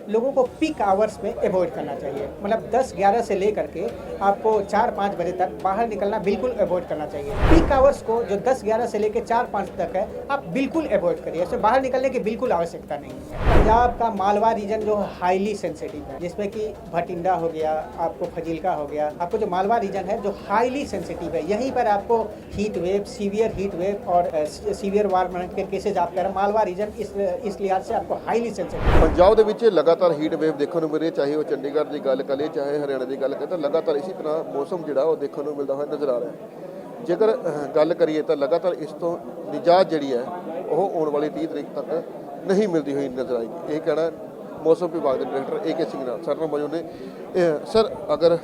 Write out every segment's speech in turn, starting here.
लोगों को peak hours में अवॉइड करना चाहिए। मतलब 10-11 से लेकर के आपको 4-5 बजे तक बाहर निकलना बिल्कुल अवॉइड करना चाहिए। पीक आवर्स को जो 10-11 से लेकर 4-5 तक है, आप बिल्कुल अवॉइड करिए। इसमें बाहर निकलने की बिल्कुल आवश्यकता नहीं है। पंजाब का मालवा रीजन जो हाईली सेंसिटिव है, जिसमें कि भटिंडा हो गया, आपको फजीलका हो गया, आपको जो मालवा रीजन है जो हाईली सेंसिटिव है, यहीं पर आपको heat wave, severe heat wave और सीवियर वार्म के केसेज आप कह रहे हैं। मालवा रीजन इस लिहाज से आपको हाईली सेंसिटिव। पंजाब ਦੇ ਵਿੱਚ ਲਗਾਤਾਰ ਹੀਟ ਵੇਵ ਦੇਖਣ ਨੂੰ ਮਿਲ ਰਹੀ, ਚਾਹੇ ਉਹ ਚੰਡੀਗੜ੍ਹ ਦੀ ਗੱਲ ਕਰੀਏ ਚਾਹੇ ਹਰਿਆਣਾ ਦੀ ਗੱਲ ਕਰੀਏ, ਤਾਂ ਲਗਾਤਾਰ ਇਸੇ ਤਰ੍ਹਾਂ ਮੌਸਮ ਜਿਹੜਾ ਉਹ ਦੇਖਣ ਨੂੰ ਮਿਲਦਾ ਹੋਇਆ ਨਜ਼ਰ ਆ ਰਿਹਾ ਹੈ। ਜੇਕਰ ਗੱਲ ਕਰੀਏ ਤਾਂ ਲਗਾਤਾਰ ਇਸ ਤੋਂ ਨਿਜਾਤ ਜਿਹੜੀ ਹੈ ਉਹ ਆਉਣ ਵਾਲੀ 30 ਤਰੀਕ ਤੱਕ ਨਹੀਂ ਮਿਲਦੀ ਹੋਈ ਨਜ਼ਰ ਆਏਗੀ। ਇਹ ਕਹਿਣਾ ਮੌਸਮ ਵਿਭਾਗ ਦੇ ਡਾਇਰੈਕਟਰ AK ਸਿੰਘ ਨਾਲ ਸਰ ਨਾਲ ਮੌਜੂਦ ਨੇ। ਸਰ, ਅਗਰ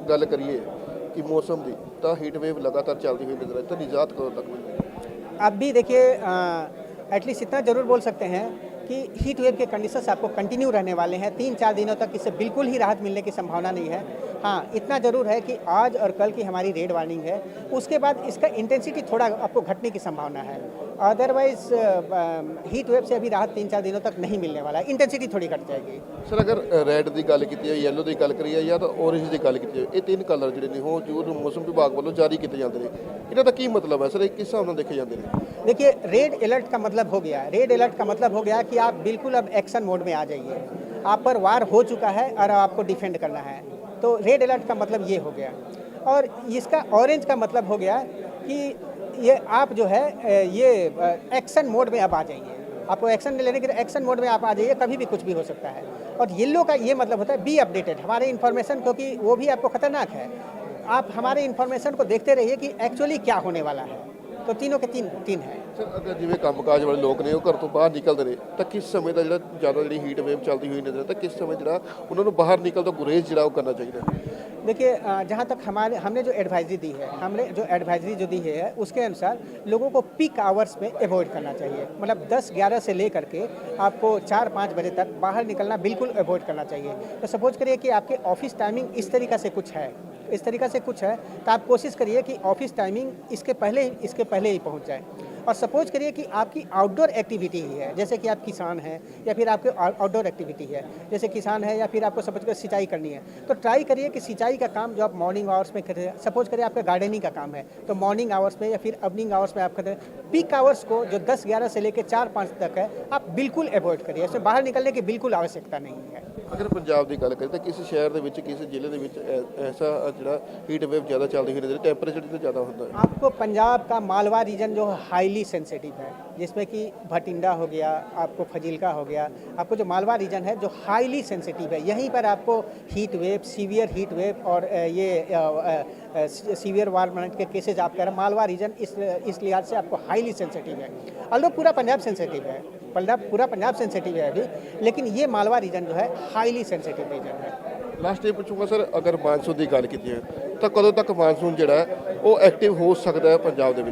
ਗੱਲ ਕਰੀਏ कि मौसम की, तो हीट वेव लगातार चलती हुई नजर आए, तो निजात कदों तक मिलेगी? अब भी देखिए, एटलीस्ट इतना ज़रूर बोल सकते हैं कि हीट वेव के कंडीशंस आपको कंटिन्यू रहने वाले हैं। 3-4 दिनों तक इससे बिल्कुल ही राहत मिलने की संभावना नहीं है। हाँ, इतना ज़रूर है कि आज और कल की हमारी रेड वार्निंग है, उसके बाद इसका इंटेंसिटी थोड़ा आपको घटने की संभावना है। अदरवाइज हीट वेव से अभी राहत 3-4 दिनों तक नहीं मिलने वाला है, इंटेंसिटी थोड़ी घट जाएगी। सर, अगर रैड की गल की जाए, येलो की गल करिए या तो ऑरेंज की गल की जाए, ये 3 कलर जोड़े ने वो जो मौसम विभाग वालों जारी किए जाते हैं, इन्हों का की मतलब है सर? किस हिसाब से देखे जाते हैं? देखिए, रेड अलर्ट का मतलब हो गया, रेड अलर्ट का मतलब हो गया कि आप बिल्कुल अब एक्शन मोड में आ जाइए। आप पर वार हो चुका है और आपको डिफेंड करना है, तो रेड अलर्ट का मतलब ये हो गया। और इसका ऑरेंज का मतलब हो गया कि ये आप जो है ये एक्शन मोड में अब आ जाइए। आपको एक्शन लेने के लिए एक्शन मोड में आप आ जाइए, कभी भी कुछ भी हो सकता है। और येलो का ये मतलब होता है बी अपडेटेड, हमारे इन्फॉर्मेशन, क्योंकि वो भी आपको खतरनाक है। आप हमारे इन्फॉर्मेशन को देखते रहिए कि एक्चुअली क्या होने वाला है। तो तीनों के तीन है। सर, अगर जिवें ਕੰਮਕਾਜ वाले लोग ने घर तो बाहर निकलते रहे, तो किस समय का जो ज़्यादा जी हीट वेव चलती हुई नजर, तो किस समय जो उन्होंने बाहर निकल तो गुरेज जो करना चाहिए? देखिए, जहाँ तक हमने जो एडवाइजरी दी है, हमने जो एडवाइजरी जो दी है उसके अनुसार लोगों को पीक आवर्स में अवॉइड करना चाहिए। मतलब 10-11 से लेकर के आपको 4-5 बजे तक बाहर निकलना बिल्कुल अवॉइड करना चाहिए। तो सपोज करिए कि आपके ऑफिस टाइमिंग इस तरीक़ा से कुछ है, तो आप कोशिश करिए कि ऑफिस टाइमिंग इसके पहले ही पहुंच जाए। और सपोज करिए कि आपकी आउटडोर एक्टिविटी ही है, जैसे कि आप किसान हैं या फिर आपके आउटडोर एक्टिविटी है, जैसे किसान है या फिर आपको सपोज कर सिंचाई करनी है, तो ट्राई करिए कि सिंचाई का काम जो आप मॉर्निंग आवर्स में करें। सपोज करिए आपका गार्डनिंग का काम है, तो मॉर्निंग आवर्स में या फिर इवनिंग आवर्स में आप करें। पीक आवर्स को जो 10-11 से लेकर 4-5 तक है, आप बिल्कुल अवॉइड करिए। इसमें बाहर निकलने की बिल्कुल आवश्यकता नहीं है। अगर पंजाब की गल करें तो किस शहर के किस जिले के ऐसा जो हीट वेव ज़्यादा चलती हुई नजर, टैंपरेचर तो ज़्यादा होता है? आपको पंजाब का मालवा रीजन जो हाईली सेंसिटिव है, जिसमें कि भटिंडा हो गया, आपको फजीलका हो गया, आपको जो मालवा रीजन है जो हाईली सेंसिटिव है, यहीं पर आपको heat wave, severe heat wave और ये सीवियर वार्म के केसेज आप कह रहे हैं। मालवा रीजन इस लिहाज से आपको हाईली सेंसिटिव है। ऑल्दो पूरा पंजाब सेंसिटिव है, पूरा पंजाब सेंसिटिव है अभी, लेकिन ये मालवा रीजन जो है हाईली सेंसिटिव रीजन है। लास्ट ये पूछूंगा सर, अगर मानसून की गल की जाए तो कदों तक मानसून जो है वो एक्टिव हो सकता है पंजाब के?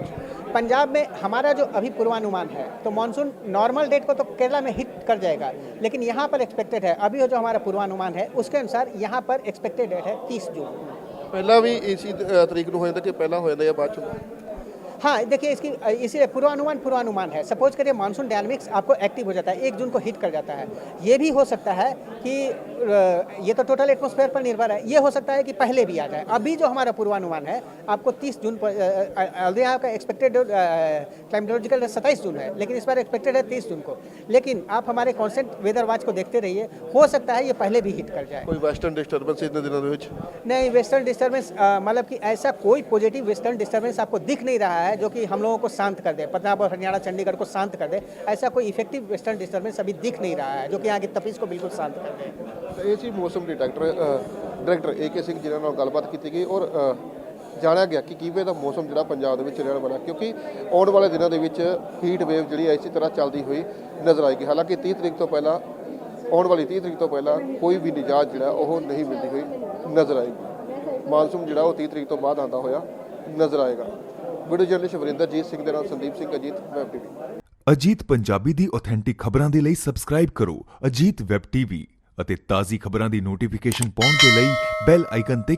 पंजाब में हमारा जो अभी पूर्वानुमान है, तो मानसून नॉर्मल डेट को तो केरला में हिट कर जाएगा, लेकिन यहाँ पर एक्सपेक्टेड है, अभी जो हमारा पूर्वानुमान है उसके अनुसार यहाँ पर एक्सपेक्टेड डेट है 30 जून। पहला भी इसी तरीक हो जाता कि पहला हो जाता या बाद? हाँ, देखिए, इसीलिए पूर्वानुमान है। सपोज करिए मानसून डायनामिक्स आपको एक्टिव हो जाता है, 1 जून को हिट कर जाता है। ये भी हो सकता है कि ये तो टोटल एटमॉस्फेयर पर निर्भर है, ये हो सकता है कि पहले भी आ जाए। अभी जो हमारा पूर्वानुमान है आपको 30 जून पर, यहाँ का एक्सपेक्टेड क्लाइमेटोलॉजिकल 27 जून है, लेकिन इस बार एक्सपेक्टेड है 30 जून को। लेकिन आप हमारे कॉन्स्टेंट वेदर वॉच को देखते रहिए, हो सकता है ये पहले भी हिट कर जाए। कोई वेस्टर्न डिस्टर्बेंस इतने दिनों नहीं, वेस्टर्न डिस्टर्बेंस मतलब कि ऐसा कोई पॉजिटिव वेस्टर्न डिस्टर्बेंस आपको दिख नहीं रहा है जो कि हम लोगों को शांत कर दे, पंजाब और हरियाणा चंडीगढ़ को शांत कर दे। ऐसा कोई इफेक्टिव वेस्टर्न डिस्टर्बेंस अभी दिख नहीं रहा है जो कि यहाँ की तपिश को बिल्कुल शांत कर दे। तो ये मौसम डायरेक्टर AK ਸਿੰਘ जिन्होंने ਨਾਲ ਗੱਲਬਾਤ ਕੀਤੀ ਗਈ और ਜਾਣਿਆ ਗਿਆ ਕਿ ਕਿਵੇਂ ਦਾ ਮੌਸਮ ਜਿਹੜਾ ਪੰਜਾਬ ਦੇ ਵਿੱਚ ਰਹਿਣ ਵਾਲਾ, ਕਿਉਂਕਿ ਆਉਣ ਵਾਲੇ ਦਿਨਾਂ ਦੇ ਵਿੱਚ ਹੀਟ ਵੇਵ ਜਿਹੜੀ ਇਸੇ ਤਰ੍ਹਾਂ ਚੱਲਦੀ ਹੋਈ ਨਜ਼ਰ ਆਏਗੀ। ਹਾਲਾਂਕਿ 30 ਤਰੀਕ ਤੋਂ ਪਹਿਲਾਂ, ਆਉਣ ਵਾਲੀ 30 ਤਰੀਕ ਤੋਂ ਪਹਿਲਾਂ ਕੋਈ ਵੀ ਨਿਜਾਤ ਜਿਹੜਾ ਉਹ ਨਹੀਂ ਮਿਲਦੀ ਹੋਈ ਨਜ਼ਰ ਆਏਗੀ। ਮਾਨਸੂਨ ਜਿਹੜਾ ਉਹ 30 ਤਰੀਕ ਤੋਂ ਬਾਅਦ ਆਉਂਦਾ ਹੋਇਆ ਨਜ਼ਰ ਆਏਗਾ। ਵੀਡੀਓ ਜਰਨਲਿਸਟ ਵਰਿੰਦਰਜੀਤ ਸਿੰਘ ਦੇ ਨਾਲ ਸੰਦੀਪ ਸਿੰਘ, ਅਜੀਤ ਵੈਬ TV। ਅਜੀਤ ਪੰਜਾਬੀ ਦੀ ਆਥੈਂਟਿਕ ਖਬਰਾਂ ਦੇ ਲਈ ਸਬਸਕ੍ਰਾਈਬ ਕਰੋ ਅਜੀਤ ਵੈਬ TV ਅਤੇ ਤਾਜ਼ੀ ਖਬਰਾਂ ਦੀ ਨੋਟੀਫਿਕੇਸ਼ਨ ਪਾਉਣ ਦੇ ਲਈ ਬੈਲ ਆਈਕਨ ਤੇ